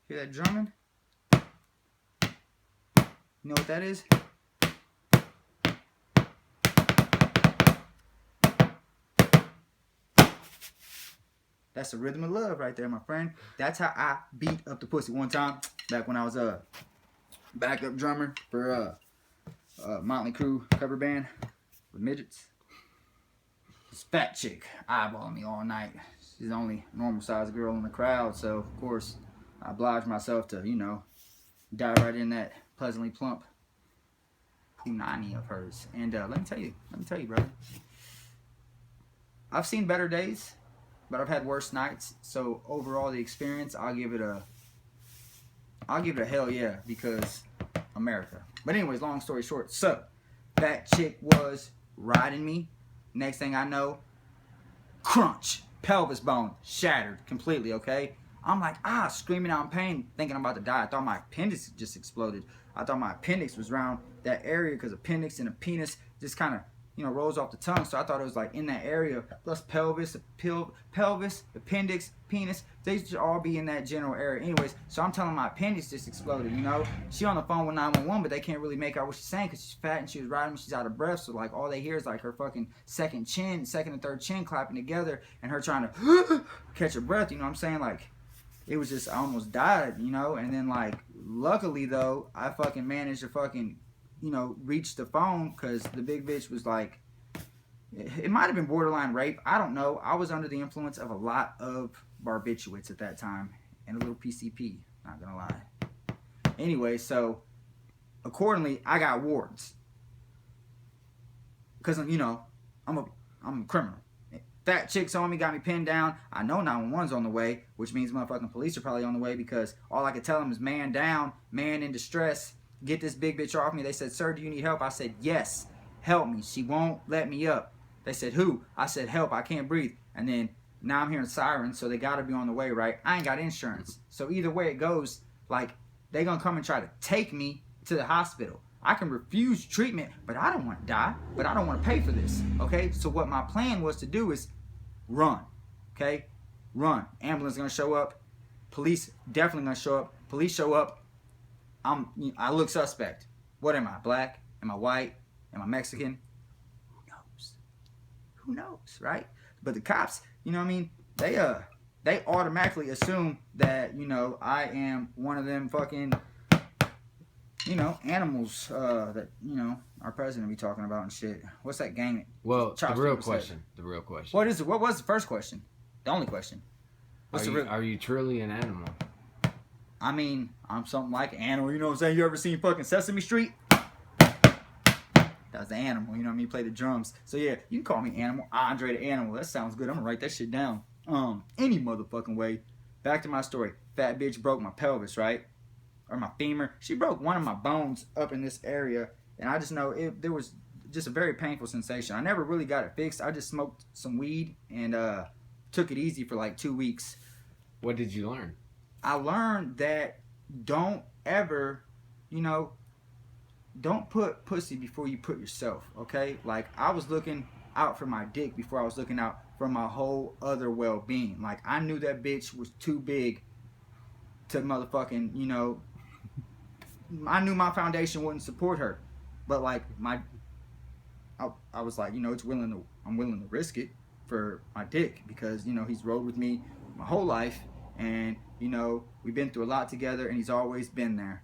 Hear that drumming? You know what that is? That's the rhythm of love right there, my friend. That's how I beat up the pussy one time back when I was a backup drummer for Motley Crue cover band with midgets. This fat chick eyeballing me all night. She's the only normal sized girl in the crowd, so of course I obliged myself to, dive right in that pleasantly plump punani of hers. And let me tell you, brother. I've seen better days, but I've had worse nights. So overall, the experience, I'll give it a hell yeah, because America. But anyways, long story short, so that chick was riding me. Next thing I know, crunch, pelvis bone shattered completely. Okay, I'm like screaming out in pain, thinking I'm about to die. I thought my appendix just exploded. I thought my appendix was around that area because appendix and a penis just kind of rolls off the tongue. So I thought it was like in that area, plus pelvis, appendix, penis. They should all be in that general area. Anyways, so I'm telling my appendix just exploded, She on the phone with 911, but they can't really make out what she's saying because she's fat and she was riding me. She's out of breath. So like all they hear is like her fucking second and third chin clapping together and her trying to catch her breath. You know what I'm saying? Like it was just, I almost died, And then like, luckily though, I fucking managed to fucking reach the phone because the big bitch was like, it might have been borderline rape. I don't know. I was under the influence of a lot of barbiturates at that time and a little PCP, not gonna lie. Anyway, so accordingly, I got warrants because I'm a criminal. That chick saw me, got me pinned down. I know 911's on the way, which means motherfucking police are probably on the way because all I could tell them is man down, man in distress. Get this big bitch off me. They said, sir, do you need help? I said, yes, help me. She won't let me up. They said, who? I said, help, I can't breathe. And then now I'm hearing sirens, so they gotta be on the way, right? I ain't got insurance. So either way it goes, like, they gonna come and try to take me to the hospital. I can refuse treatment, but I don't want to die. But I don't want to pay for this, okay? So what my plan was to do is run, okay? Run. Ambulance gonna show up. Police definitely gonna show up. Police show up. I look suspect. What am I? Black? Am I white? Am I Mexican? Who knows? Who knows, right? But the cops, they automatically assume that, I am one of them fucking, animals that, our president be talking about and shit. What's that gang? Well, the real question. What is it? What was the first question? The only question. Are you truly an animal? I mean, I'm something like an animal, you know what I'm saying? You ever seen fucking Sesame Street? That's the animal, you know what I mean? Play the drums. So yeah, you can call me Animal. Andre the Animal. That sounds good. I'm gonna write that shit down. Any motherfucking way. Back to my story. Fat bitch broke my pelvis, right? Or my femur. She broke one of my bones up in this area. And I just know there was just a very painful sensation. I never really got it fixed. I just smoked some weed and took it easy for like 2 weeks. What did you learn? I learned that don't ever, don't put pussy before you put yourself, okay? Like, I was looking out for my dick before I was looking out for my whole other well-being. Like, I knew that bitch was too big to motherfucking, I knew my foundation wouldn't support her. But, like, I was like, I'm willing to risk it for my dick because, he's rode with me my whole life. And, we've been through a lot together and he's always been there,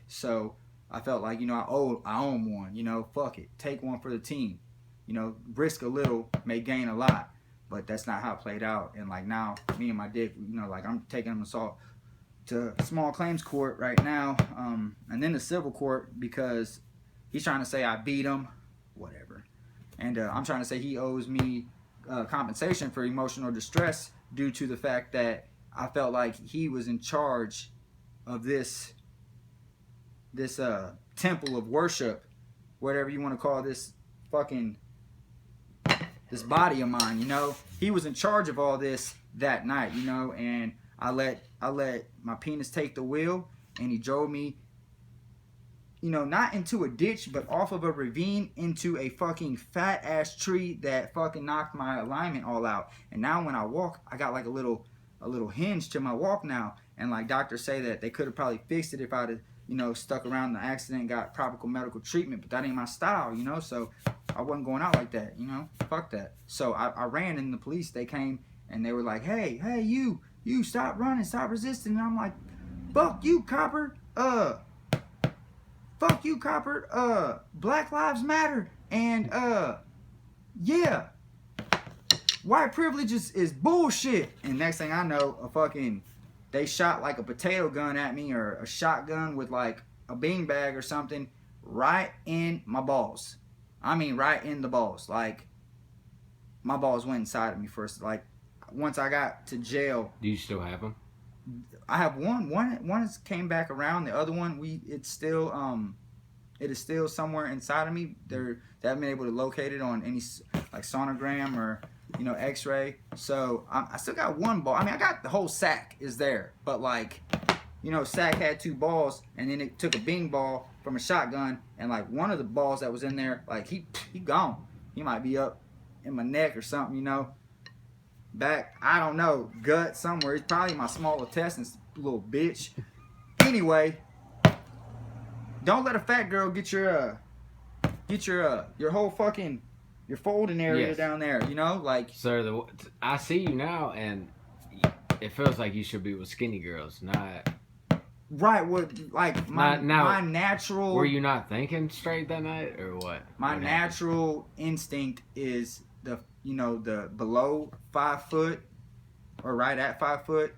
so I felt like, I own one, fuck it. Take one for the team, risk a little, may gain a lot, but that's not how it played out. And like now, me and my dick, I'm taking him to small claims court right now, and then the civil court because he's trying to say I beat him, whatever. And I'm trying to say he owes me compensation for emotional distress due to the fact that I felt like he was in charge of this temple of worship, whatever you want to call this this body of mine, He was in charge of all this that night, and I let my penis take the wheel and he drove me, not into a ditch, but off of a ravine into a fucking fat ass tree that fucking knocked my alignment all out. And now when I walk, I got like a little a little hinge to my walk now. And like doctors say that they could have probably fixed it if I'd have, you know, stuck around the accident, got proper medical treatment, but that ain't my style, you know, so I wasn't going out like that, you know, fuck that. So I ran, and the police, they came and they were like, hey, you stop running, stop resisting. And I'm like, fuck you, copper, Black Lives Matter, and yeah, white privilege is bullshit. And next thing I know, they shot like a potato gun at me, or a shotgun with like a beanbag or something, right in my balls. I mean, right in the balls. Like, my balls went inside of me first. Like, once I got to jail. Do you still have them? I have one. One came back around. The other one, it is still somewhere inside of me. They haven't been able to locate it on any like sonogram or, you know, X-ray. So I still got one ball. I mean, I got the whole sack is there, but like, you know, sack had 2 balls, and then it took a bing ball from a shotgun, and like one of the balls that was in there, like he gone. He might be up in my neck or something, you know. Back, I don't know, gut somewhere. It's probably my small intestines, little bitch. Anyway, don't let a fat girl get your whole fucking your folding area down there, you know, like. Sir, I see you now, and it feels like you should be with skinny girls, not. Right, like my natural. Were you not thinking straight that night, or what? My natural instinct is the below 5 foot, or right at 5 foot,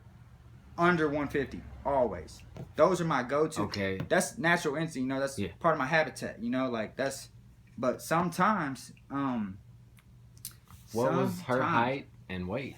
under 150 always. Those are my go-to. Okay. That's natural instinct, you know. That's part of my habitat, you know. Like that's. But sometimes, what was her height and weight?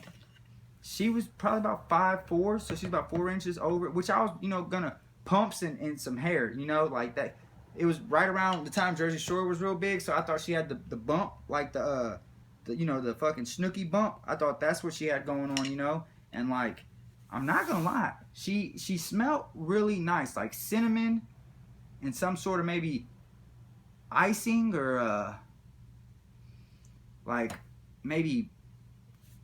She was probably about 5'4", so she's about 4 inches over, which I was, you know, gonna pumps and some hair, you know, like that. It was right around the time Jersey Shore was real big, so I thought she had the bump, like the you know, the fucking Snooki bump. I thought that's what she had going on, you know. And like, I'm not gonna lie, she smelled really nice, like cinnamon and some sort of maybe icing, or like maybe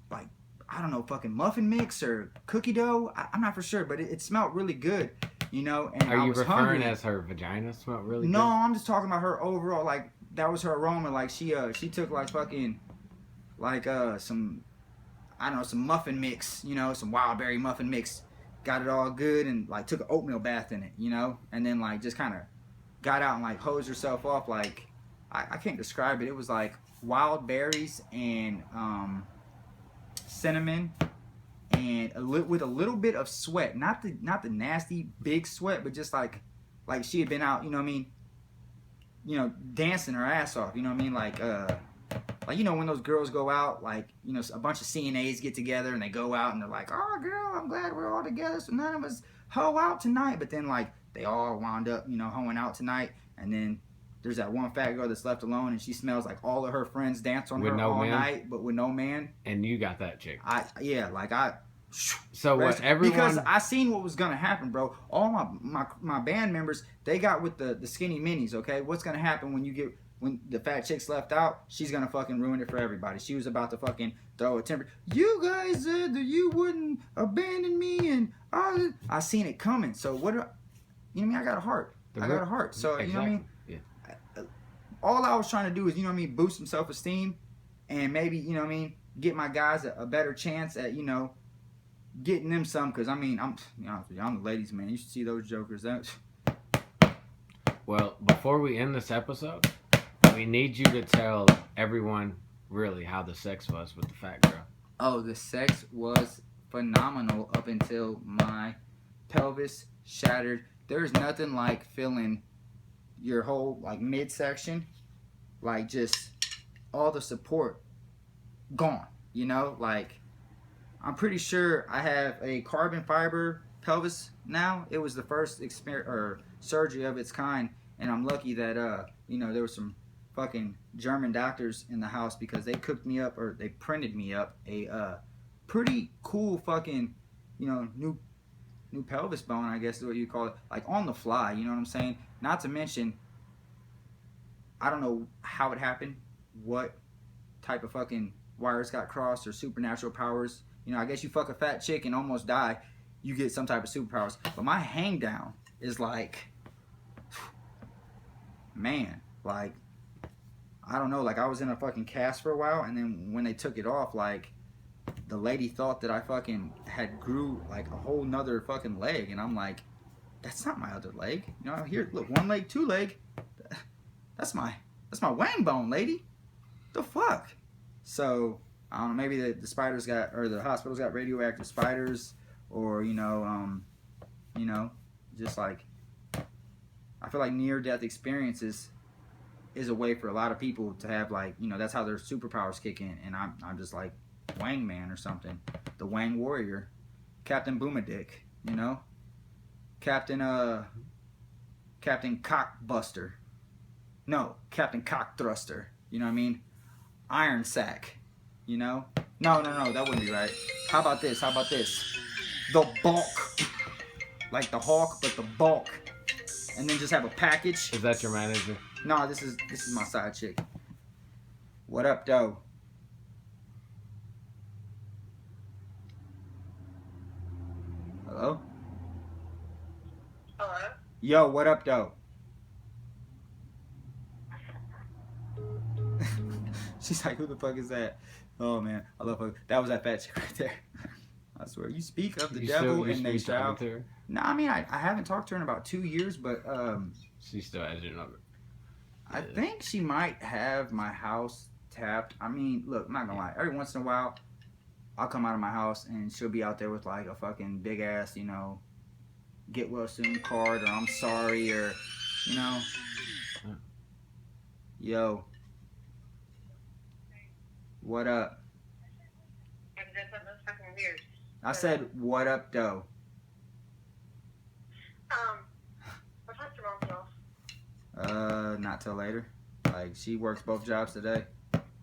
like, I don't know, fucking muffin mix or cookie dough. I'm not for sure, but it smelled really good, you know. And are you referring hungry. As her vagina smelled really good? No, I'm just talking about her overall. Like, that was her aroma. Like, she took like fucking like some, I don't know, some muffin mix, you know, some wild berry muffin mix, got it all good, and like took an oatmeal bath in it, you know, and then like just kind of got out and like hosed herself off. Like, I can't describe it. It was like wild berries and cinnamon, and with a little bit of sweat, not the nasty big sweat, but just like she had been out, you know what I mean, you know, dancing her ass off, you know what I mean, like you know, when those girls go out, like, you know, a bunch of CNAs get together and they go out and they're like, oh girl, I'm glad we're all together so none of us hoe out tonight, but then like they all wound up, you know, hoeing out tonight, and then there's that one fat girl that's left alone, and she smells like all of her friends dance on her all night, but with no man. And you got that chick. So what? Everyone, because I seen what was gonna happen, bro. All my band members, they got with the skinny minis. Okay, what's gonna happen when the fat chick's left out? She's gonna fucking ruin it for everybody. She was about to fucking throw a temper. You guys said that you wouldn't abandon me, and I seen it coming. So what? You know what I mean? I got a heart. I got a heart. So exactly. You know what I mean? All I was trying to do is, you know what I mean, boost some self-esteem, and maybe, you know what I mean, get my guys a better chance at, you know, getting them some. Because, I mean, I'm the ladies' man. You should see those jokers. Well, before we end this episode, we need you to tell everyone really how the sex was with the fat girl. Oh, the sex was phenomenal up until my pelvis shattered. There's nothing like feeling your whole like midsection, like just all the support gone, you know. Like, I'm pretty sure I have a carbon fiber pelvis now. It was the first surgery of its kind, and I'm lucky that you know, there were some fucking German doctors in the house, because they cooked me up, or they printed me up a pretty cool fucking, you know, new pelvis bone, I guess is what you call it, like on the fly, you know what I'm saying? Not to mention, I don't know how it happened, what type of fucking wires got crossed or supernatural powers You know, I guess you fuck a fat chick and almost die, you get some type of superpowers. But my hang down is like, man, like, I don't know, like I was in a fucking cast for a while, and then when they took it off, like, the lady thought that I fucking had grew like a whole nother fucking leg, and I'm like, that's not my other leg. You know, here, look, one leg, two leg. That's my wang bone, lady. The fuck? So I don't know. Maybe the spiders got, or the hospitals got radioactive spiders, or you know, just like, I feel like near death experiences is a way for a lot of people to have, like, you know, that's how their superpowers kick in, and I'm just like Wang Man or something, the Wang Warrior, Captain Boomadick, you know, Captain Cockbuster, no, Captain Cockthruster, you know what I mean, Iron Sack, you know, no, that wouldn't be right. How about this? The bulk, like the Hawk, but the bulk, and then just have a package. Is that your manager? No, this is my side chick. What up, though? Hello? Hello? Yo, what up, though? She's like, who the fuck is that? Oh, man. I love her. That was that fat chick right there. I swear. You speak of the devil and they shall. No, I mean, I haven't talked to her in about 2 years, but she still has your number. I think she might have my house tapped. I mean, look, I'm not gonna lie. Every once in a while, I'll come out of my house and she'll be out there with like a fucking big ass, you know, get well soon card, or I'm sorry, or, you know. Yo. What up? That's fucking weird. I said, what up, though? What time's your mom's off? Not till later. Like, she works both jobs today.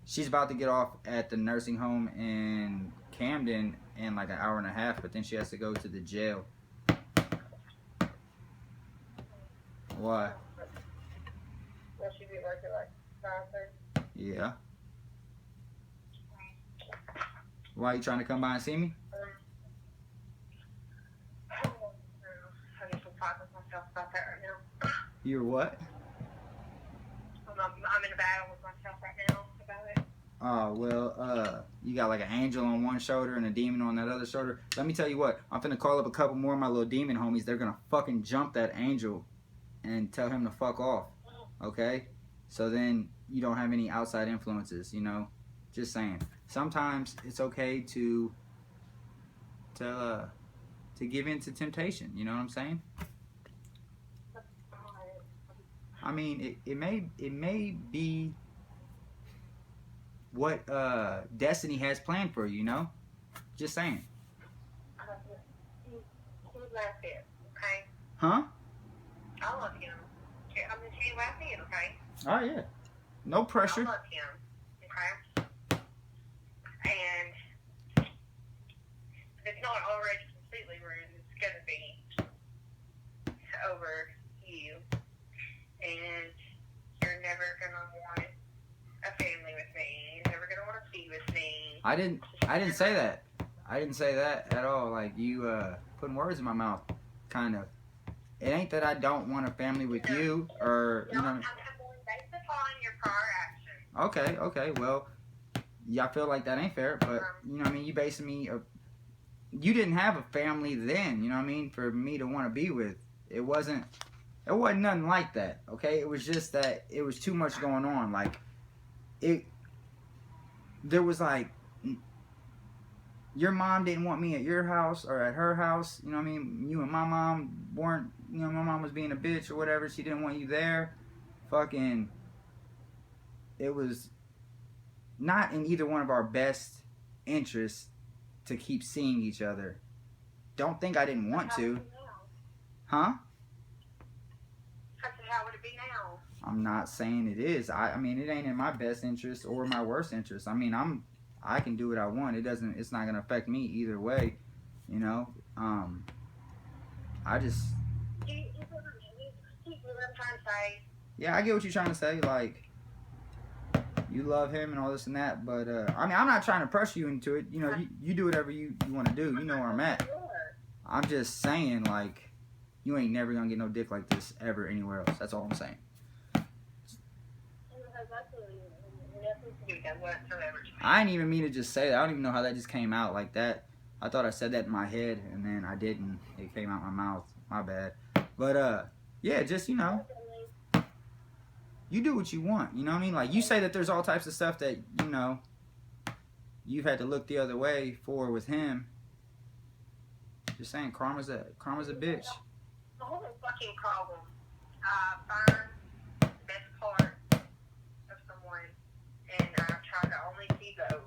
She's about to get off at the nursing home in Camden in like an hour and a half, but then she has to go to the jail. Why? Will she be working like 9:30? Yeah. Why, you trying to come by and see me? I guess I'm talking with myself about that right now. You're what? I'm in a battle with myself right now about it. Oh, well, you got like an angel on one shoulder and a demon on that other shoulder. Let me tell you what, I'm finna call up a couple more of my little demon homies. They're gonna fucking jump that angel and tell him to fuck off, okay? So then you don't have any outside influences, you know? Just saying. Sometimes it's okay to give in to temptation, you know what I'm saying? I mean, it may be what destiny has planned for you, you know? Just saying. He's my fit, okay? Huh? I love him. I mean, he's my fit, okay? Oh, yeah. No pressure. I love him, okay? And if it's not already completely ruined, it's gonna be over you. And you're never gonna want a family with me. You're never gonna want to be with me. I didn't say that. I didn't say that at all. Like, you putting words in my mouth, kind of. It ain't that I don't want a family with you, or, you know. I'm going based upon your prior actions. Okay, well, yeah, I feel like that ain't fair, but, you know what I mean, you basing me, you didn't have a family then, you know what I mean, for me to want to be with. It wasn't nothing like that, okay? It was just that it was too much going on. Like, there was like, your mom didn't want me at your house or at her house, you know what I mean? You and my mom weren't, you know, my mom was being a bitch or whatever. She didn't want you there. Fucking, it was not in either one of our best interests to keep seeing each other. Don't think I didn't want to. Huh? How would it be now? I'm not saying it is. I mean, it ain't in my best interest or my worst interest. I mean, I can do what I want. It's not gonna affect me either way, you know. I just. You what I'm trying to say. Yeah, I get what you're trying to say. Like, you love him and all this and that. But I mean, I'm not trying to pressure you into it. You know, you do whatever you want to do. You know where I'm at. I'm just saying, like, you ain't never gonna get no dick like this ever anywhere else. That's all I'm saying. I didn't even mean to just say that. I don't even know how that just came out like that. I thought I said that in my head, and then I didn't. It came out my mouth. My bad. But, yeah, just, you know, you do what you want. You know what I mean? Like, you say that there's all types of stuff that, you know, you've had to look the other way for with him. Just saying, karma's a bitch. The whole fucking problem. Find the best part of someone, and I try to only see those.